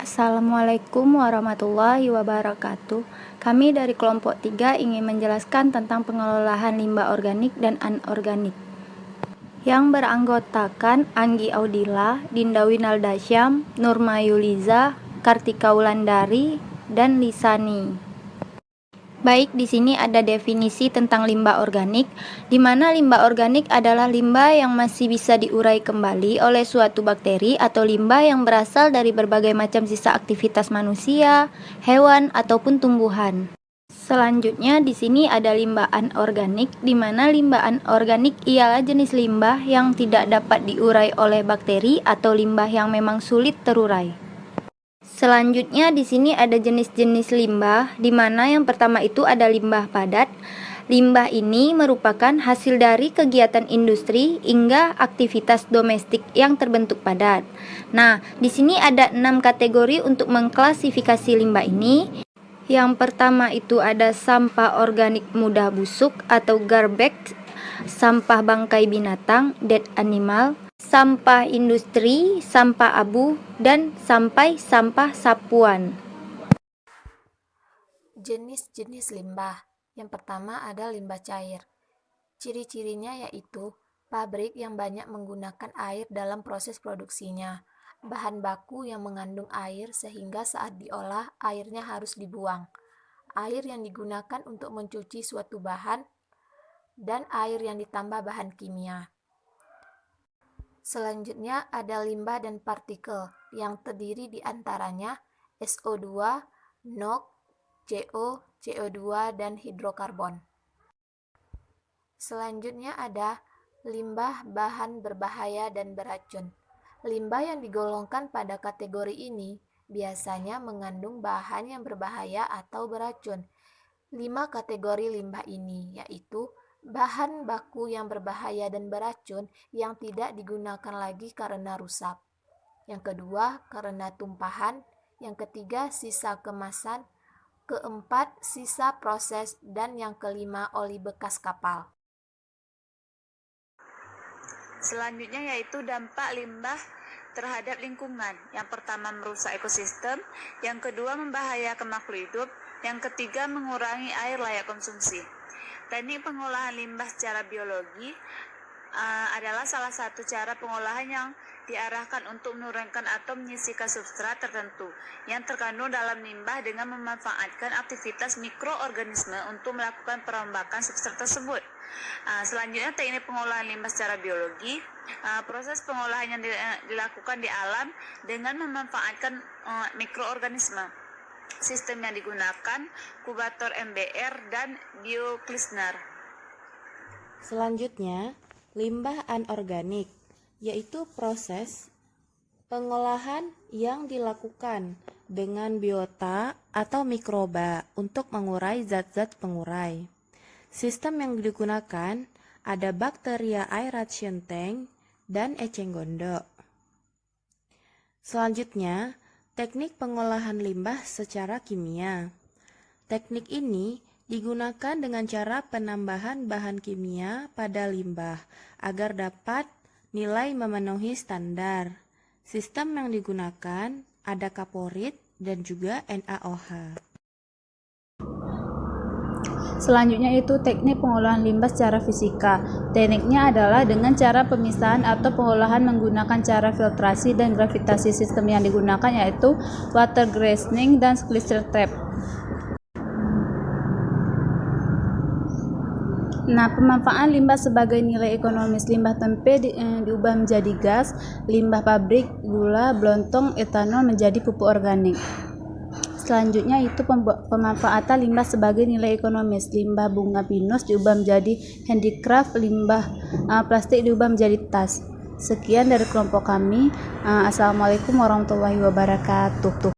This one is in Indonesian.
Assalamualaikum warahmatullahi wabarakatuh. Kami dari kelompok 3 ingin menjelaskan tentang pengelolaan limbah organik dan anorganik yang beranggotakan Anggi Audila, Dinda Winaldasyam, Nurma Yuliza, Kartika Wulandari, dan Lisani. Baik, di sini ada definisi tentang limbah organik, di mana limbah organik adalah limbah yang masih bisa diurai kembali oleh suatu bakteri atau limbah yang berasal dari berbagai macam sisa aktivitas manusia, hewan, ataupun tumbuhan. Selanjutnya di sini ada limbah anorganik, di mana limbah anorganik ialah jenis limbah yang tidak dapat diurai oleh bakteri atau limbah yang memang sulit terurai. Selanjutnya di sini ada jenis-jenis limbah, di mana yang pertama itu ada limbah padat. Limbah ini merupakan hasil dari kegiatan industri hingga aktivitas domestik yang terbentuk padat. Nah, di sini ada 6 kategori untuk mengklasifikasi limbah ini. Yang pertama itu ada sampah organik mudah busuk atau garbage, sampah bangkai binatang, dead animal, sampah industri, sampah abu, dan sampai sampah sapuan. Jenis-jenis limbah. Yang pertama ada limbah cair. Ciri-cirinya yaitu pabrik yang banyak menggunakan air dalam proses produksinya, bahan baku yang mengandung air sehingga saat diolah airnya harus dibuang, air yang digunakan untuk mencuci suatu bahan, dan air yang ditambah bahan kimia. Selanjutnya ada limbah dan partikel yang terdiri di antaranya SO2, NOx, CO, CO2, dan hidrokarbon. Selanjutnya ada limbah bahan berbahaya dan beracun. Limbah yang digolongkan pada kategori ini biasanya mengandung bahan yang berbahaya atau beracun. 5 kategori limbah ini yaitu bahan baku yang berbahaya dan beracun yang tidak digunakan lagi karena rusak. Yang kedua, karena tumpahan. Yang ketiga, sisa kemasan. Keempat, sisa proses. Dan yang kelima, oli bekas kapal. Selanjutnya yaitu dampak limbah terhadap lingkungan. Yang pertama merusak ekosistem, yang kedua membahayakan makhluk hidup, yang ketiga mengurangi air layak konsumsi. Teknik pengolahan limbah secara biologi adalah salah satu cara pengolahan yang diarahkan untuk menurunkan atau menyisihkan substrat tertentu yang terkandung dalam limbah dengan memanfaatkan aktivitas mikroorganisme untuk melakukan perombakan substrat tersebut. Selanjutnya teknik pengolahan limbah secara biologi, proses pengolahan yang dilakukan di alam dengan memanfaatkan mikroorganisme. Sistem yang digunakan kubator MBR dan bioklisner. Selanjutnya, limbah anorganik, yaitu proses pengolahan yang dilakukan dengan biota atau mikroba untuk mengurai zat-zat pengurai. Sistem yang digunakan ada bakteria aeration tank dan eceng gondok. Selanjutnya, teknik pengolahan limbah secara kimia. Teknik ini digunakan dengan cara penambahan bahan kimia pada limbah agar dapat nilai memenuhi standar. Sistem yang digunakan ada kaporit dan juga NaOH. Selanjutnya itu teknik pengolahan limbah secara fisika. Tekniknya adalah dengan cara pemisahan atau pengolahan menggunakan cara filtrasi dan gravitasi. Sistem yang digunakan yaitu water glassing dan clincher trap. Nah, pemanfaatan limbah sebagai nilai ekonomis. Limbah tempe diubah menjadi gas, limbah pabrik gula, blontong, etanol menjadi pupuk organik. Selanjutnya itu pemanfaatan limbah sebagai nilai ekonomis. Limbah bunga pinus diubah menjadi handicraft, limbah plastik diubah menjadi tas. Sekian dari kelompok kami. Assalamualaikum warahmatullahi wabarakatuh.